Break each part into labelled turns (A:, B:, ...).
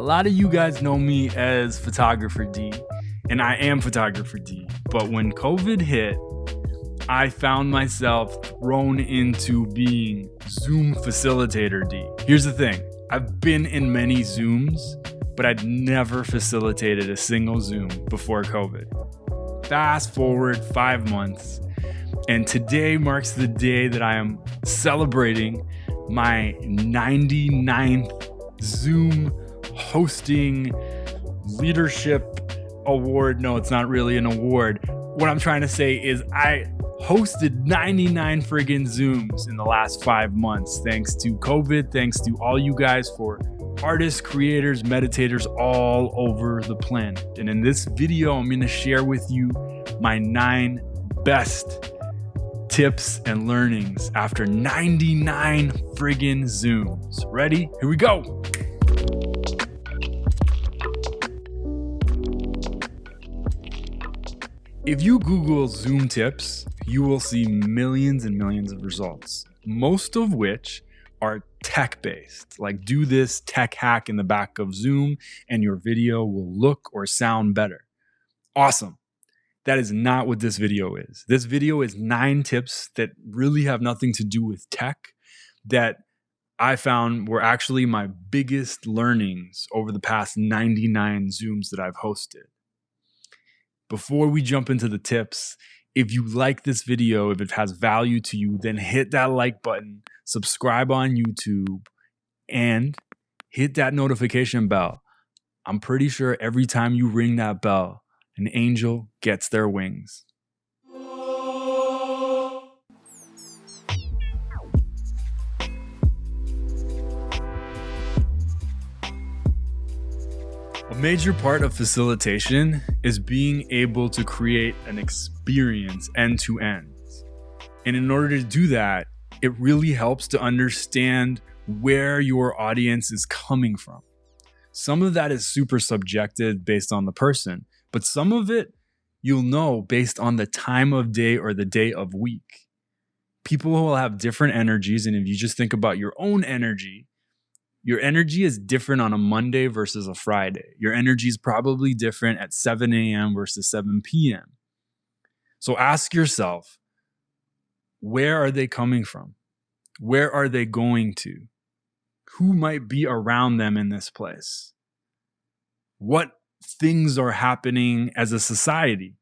A: A lot of you guys know me as Photographer D, and I am Photographer D. But when COVID hit, I found myself thrown into being Zoom Facilitator D. Here's the thing. I've been in many Zooms, but I'd never facilitated a single Zoom before COVID. Fast forward 5 months, and today marks the day that I am celebrating my 99th Zoom hosting leadership award. No, it's not really an award. What I'm trying to say is I hosted 99 friggin' Zooms in the last 5 months, thanks to COVID, thanks to all you guys for artists, creators, meditators all over the planet. And in this video, I'm going to share with you my 9 best tips and learnings after 99 friggin' Zooms. Ready? Here we go. If you Google Zoom tips, you will see millions and millions of results, most of which are tech-based, like do this tech hack in the back of Zoom and your video will look or sound better. Awesome. That is not what this video is. This video is 9 tips that really have nothing to do with tech that I found were actually my biggest learnings over the past 99 Zooms that I've hosted. Before we jump into the tips, if you like this video, if it has value to you, then hit that like button, subscribe on YouTube, and hit that notification bell. I'm pretty sure every time you ring that bell, an angel gets their wings. A major part of facilitation is being able to create an experience end to end. And in order to do that, it really helps to understand where your audience is coming from. Some of that is super subjective based on the person, but some of it you'll know based on the time of day or the day of week. People will have different energies, and if you just think about your own energy, your energy is different on a Monday versus a Friday. Your energy is probably different at 7 a.m. versus 7 p.m. So ask yourself, where are they coming from? Where are they going to? Who might be around them in this place? What things are happening as a society?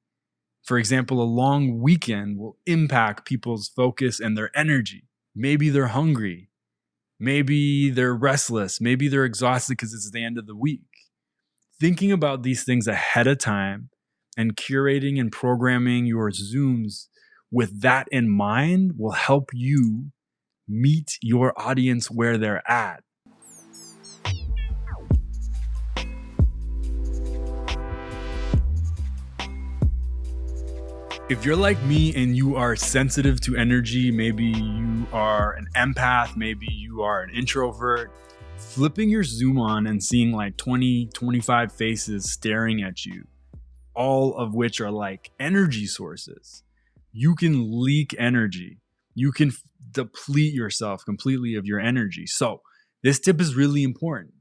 A: For example, a long weekend will impact people's focus and their energy. Maybe they're hungry. Maybe they're restless. Maybe they're exhausted because it's the end of the week. Thinking about these things ahead of time and curating and programming your Zooms with that in mind will help you meet your audience where they're at. If you're like me and you are sensitive to energy, maybe you are an empath, maybe you are an introvert, flipping your Zoom on and seeing like 20, 25 faces staring at you, all of which are like energy sources. You can leak energy. You can deplete yourself completely of your energy. So this tip is really important.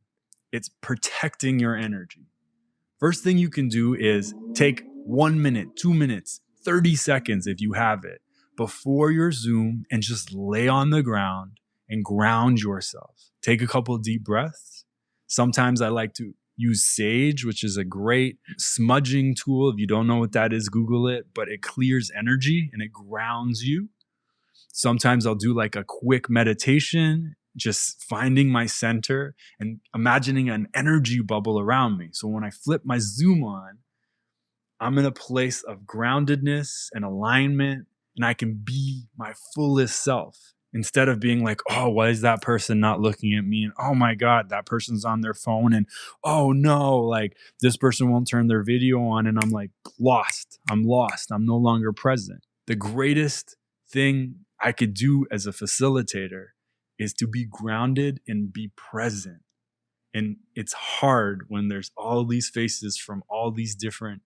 A: It's protecting your energy. First thing you can do is take 1 minute, 2 minutes, 30 seconds if you have it, before your Zoom and just lay on the ground and ground yourself. Take a couple of deep breaths. Sometimes I like to use Sage, which is a great smudging tool. If you don't know what that is, Google it, but it clears energy and it grounds you. Sometimes I'll do like a quick meditation, just finding my center and imagining an energy bubble around me. So when I flip my Zoom on, I'm in a place of groundedness and alignment, and I can be my fullest self instead of being like, oh, why is that person not looking at me? And oh my God, that person's on their phone. And oh no, like this person won't turn their video on. And I'm like lost. I'm lost. I'm no longer present. The greatest thing I could do as a facilitator is to be grounded and be present. And it's hard when there's all these faces from all these different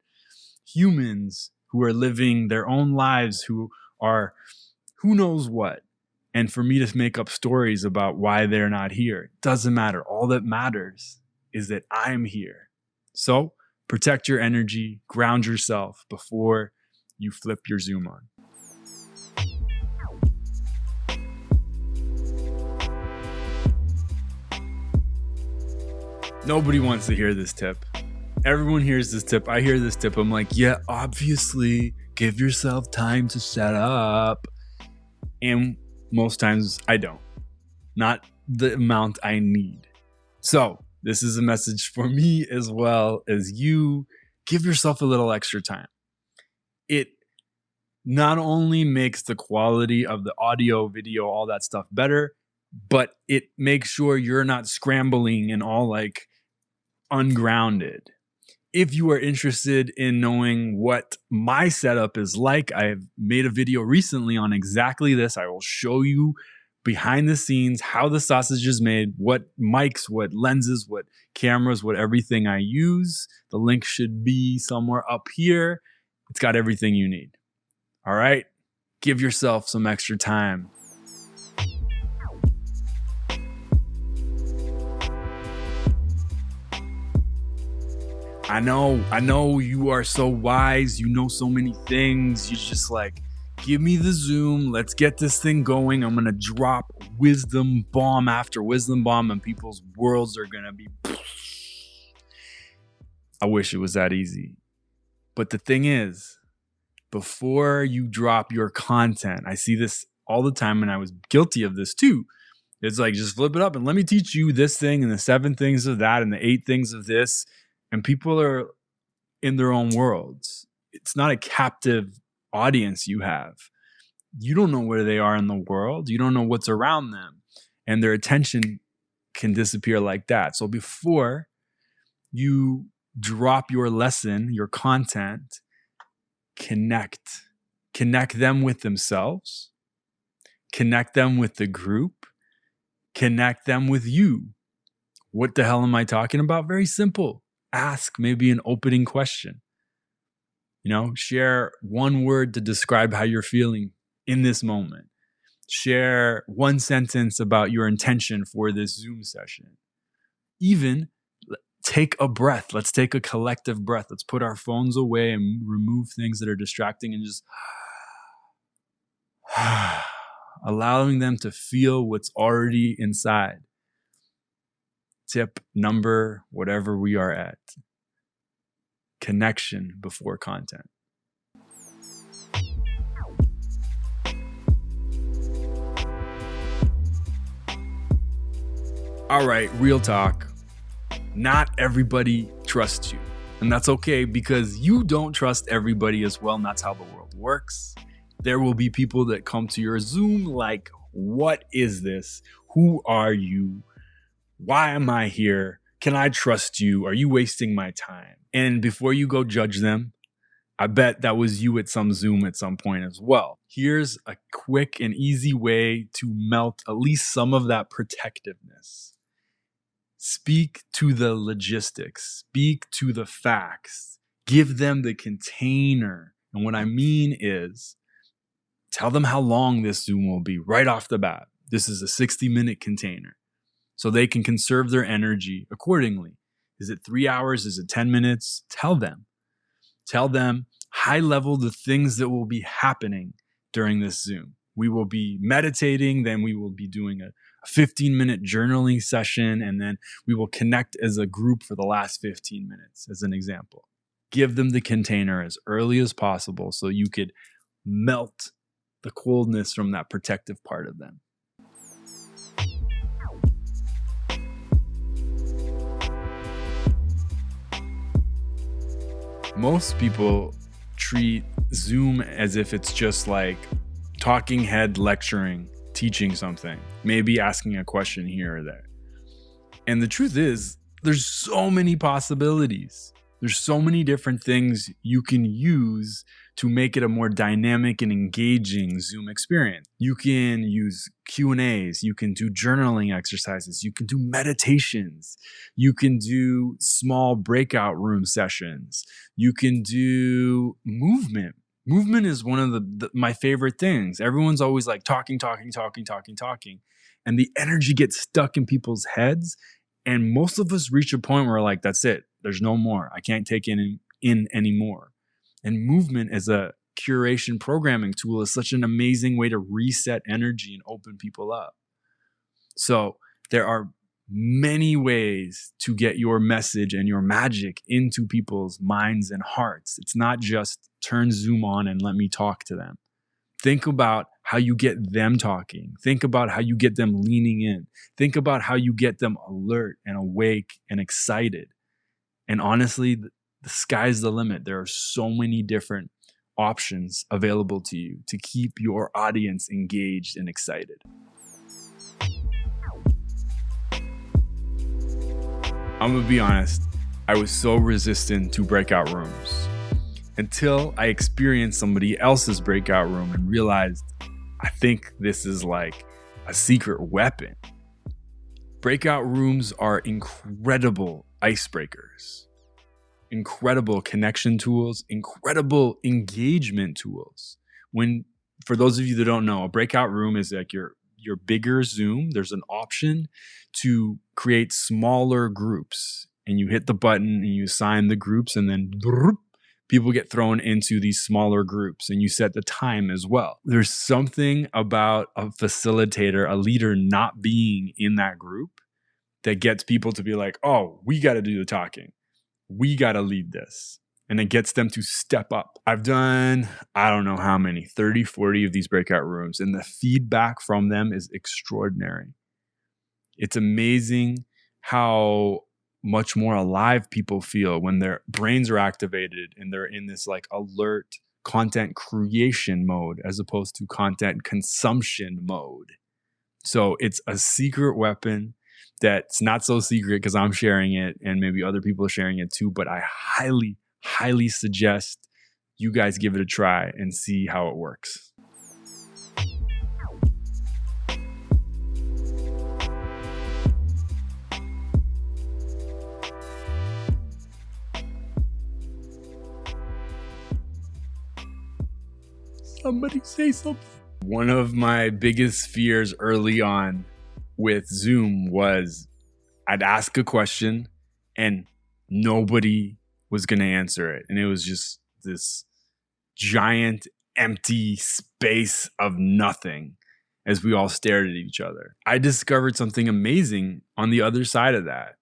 A: humans who are living their own lives, who are who knows what. And for me to make up stories about why they're not here, it doesn't matter. All that matters is that I am here. So protect your energy, ground yourself before you flip your Zoom on. Nobody wants to hear this tip. Everyone hears this tip. I hear this tip. I'm like, yeah, obviously, give yourself time to set up. And most times I don't. Not the amount I need. So this is a message for me as well as you. Give yourself a little extra time. It not only makes the quality of the audio, video, all that stuff better, but it makes sure you're not scrambling and all like ungrounded. If you are interested in knowing what my setup is like, I've made a video recently on exactly this. I will show you behind the scenes how the sausage is made, what mics, what lenses, what cameras, what everything I use. The link should be somewhere up here. It's got everything you need. All right, give yourself some extra time. I know you are so wise. You know so many things. You just like, give me the Zoom. Let's get this thing going. I'm going to drop wisdom bomb after wisdom bomb and people's worlds are going to be. I wish it was that easy. But the thing is, before you drop your content, I see this all the time and I was guilty of this too. It's like, just flip it up and let me teach you this thing and the 7 things of that and the 8 things of this. And people are in their own worlds. It's not a captive audience you have. You don't know where they are in the world. You don't know what's around them. And their attention can disappear like that. So before you drop your lesson, your content, connect. Connect them with themselves. Connect them with the group. Connect them with you. What the hell am I talking about? Very simple. Ask maybe an opening question. Share one word to describe how you're feeling in this moment. Share one sentence about your intention for this Zoom session. Even take a breath. Let's take a collective breath. Let's put our phones away and remove things that are distracting and just allowing them to feel what's already inside. Tip number, whatever we are at. Connection before content. All right, real talk. Not everybody trusts you. And that's okay because you don't trust everybody as well. And that's how the world works. There will be people that come to your Zoom like, what is this? Who are you? Why am I here? Can I trust you? Are you wasting my time? And before you go judge them, I bet that was you at some Zoom at some point as well. Here's a quick and easy way to melt at least some of that protectiveness. Speak to the logistics. Speak to the facts. Give them the container. And what I mean is, tell them how long this Zoom will be right off the bat. This is a 60-minute container. So they can conserve their energy accordingly. Is it 3 hours? Is it 10 minutes? Tell them. Tell them high level the things that will be happening during this Zoom. We will be meditating, then we will be doing a 15-minute journaling session, and then we will connect as a group for the last 15 minutes, as an example. Give them the container as early as possible so you could melt the coldness from that protective part of them. Most people treat Zoom as if it's just like talking head lecturing, teaching something, maybe asking a question here or there. And the truth is, there's so many possibilities. There's so many different things you can use to make it a more dynamic and engaging Zoom experience. You can use Q&As, you can do journaling exercises, you can do meditations, you can do small breakout room sessions, you can do movement. Movement is one of my favorite things. Everyone's always like talking. And the energy gets stuck in people's heads. And most of us reach a point where we're like, that's it. There's no more. I can't take in anymore. And movement as a curation programming tool is such an amazing way to reset energy and open people up. So there are many ways to get your message and your magic into people's minds and hearts. It's not just turn Zoom on and let me talk to them. Think about how you get them talking. Think about how you get them leaning in. Think about how you get them alert and awake and excited. And honestly, the sky's the limit. There are so many different options available to you to keep your audience engaged and excited. I'm gonna be honest, I was so resistant to breakout rooms until I experienced somebody else's breakout room and realized I think this is like a secret weapon. Breakout rooms are incredible icebreakers, incredible connection tools, incredible engagement tools. For those of you that don't know, a breakout room is like your bigger Zoom. There's an option to create smaller groups, and you hit the button and you assign the groups, and then people get thrown into these smaller groups, and you set the time as well. There's something about a facilitator, a leader not being in that group that gets people to be like, oh, we got to do the talking. We got to lead this. And it gets them to step up. I've done, I don't know how many, 30, 40 of these breakout rooms, and the feedback from them is extraordinary. It's amazing how much more alive people feel when their brains are activated and they're in this like alert content creation mode as opposed to content consumption mode. So it's a secret weapon that's not so secret because I'm sharing it and maybe other people are sharing it too, but I highly suggest you guys give it a try and see how it works. Somebody say something. One of my biggest fears early on with Zoom was I'd ask a question and nobody was going to answer it. And it was just this giant empty space of nothing as we all stared at each other. I discovered something amazing on the other side of that.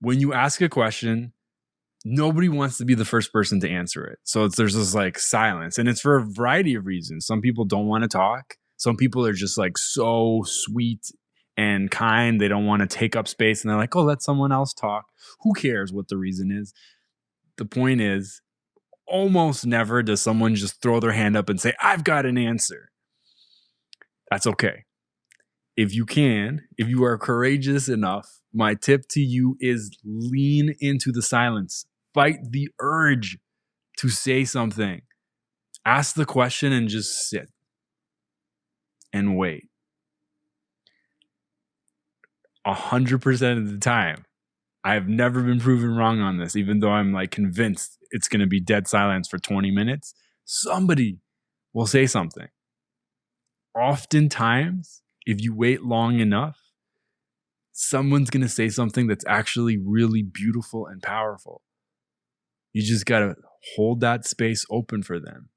A: When you ask a question, nobody wants to be the first person to answer it. So there's this like silence, and it's for a variety of reasons. Some people don't want to talk. Some people are just like so sweet and kind. They don't want to take up space, and they're like, oh, let someone else talk. Who cares what the reason is? The point is, almost never does someone just throw their hand up and say, I've got an answer. That's okay. If you are courageous enough, my tip to you is lean into the silence. Fight the urge to say something. Ask the question and just sit and wait. 100% of the time, I have never been proven wrong on this, even though I'm like convinced it's going to be dead silence for 20 minutes. Somebody will say something. Oftentimes, if you wait long enough, someone's going to say something that's actually really beautiful and powerful. You just got to hold that space open for them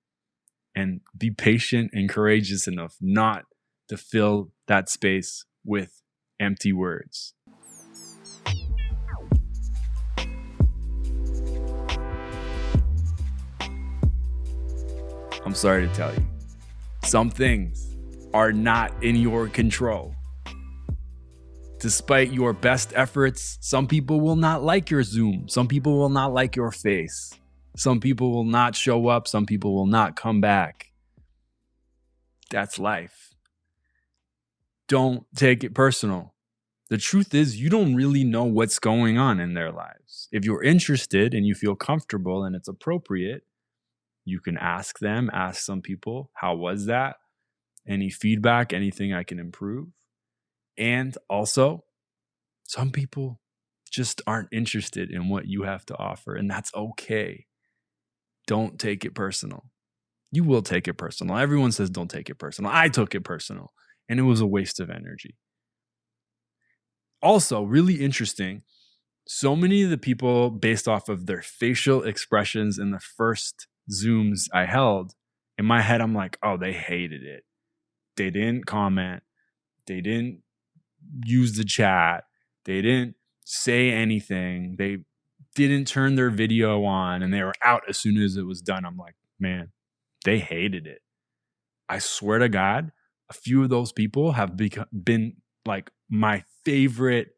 A: and be patient and courageous enough not to fill that space with empty words. I'm sorry to tell you, some things are not in your control. Despite your best efforts, some people will not like your Zoom. Some people will not like your face. Some people will not show up. Some people will not come back. That's life. Don't take it personal. The truth is, you don't really know what's going on in their lives. If you're interested and you feel comfortable and it's appropriate, you can ask them, ask some people, how was that? Any feedback, anything I can improve? And also, some people just aren't interested in what you have to offer, and that's okay. Don't take it personal. You will take it personal. Everyone says don't take it personal. I took it personal, and it was a waste of energy. Also, really interesting. So many of the people, based off of their facial expressions in the first Zooms I held, in my head, I'm like, oh, they hated it. They didn't comment. They didn't use the chat. They didn't say anything. They didn't turn their video on, and they were out as soon as it was done. I'm like, man, they hated it. I swear to God, a few of those people have been like my favorite,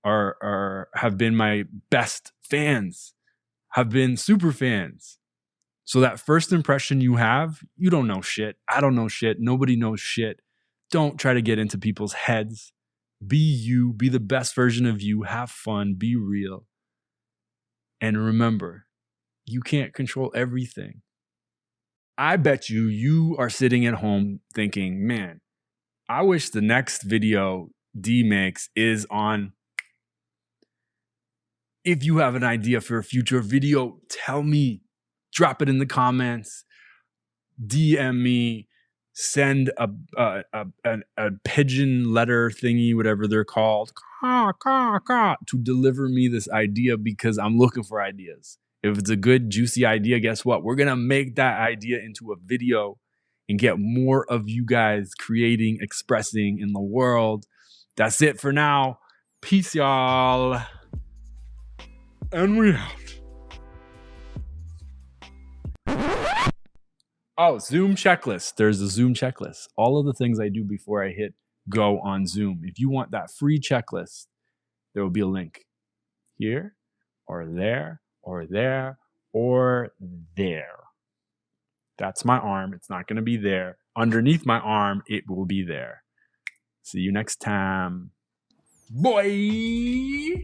A: or have been my best fans, have been super fans. So that first impression you have, you don't know shit. I don't know shit. Nobody knows shit. Don't try to get into people's heads. Be you. Be the best version of you. Have fun. Be real. And remember, you can't control everything. I bet you are sitting at home thinking, man, I wish the next video D makes is on. If you have an idea for a future video, tell me. Drop it in the comments. DM me. Send a pigeon letter thingy, whatever they're called, to deliver me this idea, because I'm looking for ideas. If it's a good, juicy idea, guess what? We're going to make that idea into a video and get more of you guys creating, expressing in the world. That's it for now. Peace, y'all. And we out. Oh, Zoom checklist. There's a Zoom checklist. All of the things I do before I hit go on Zoom. If you want that free checklist, there will be a link here or there or there or there. That's my arm. It's not going to be there. Underneath my arm, it will be there. See you next time. Boy.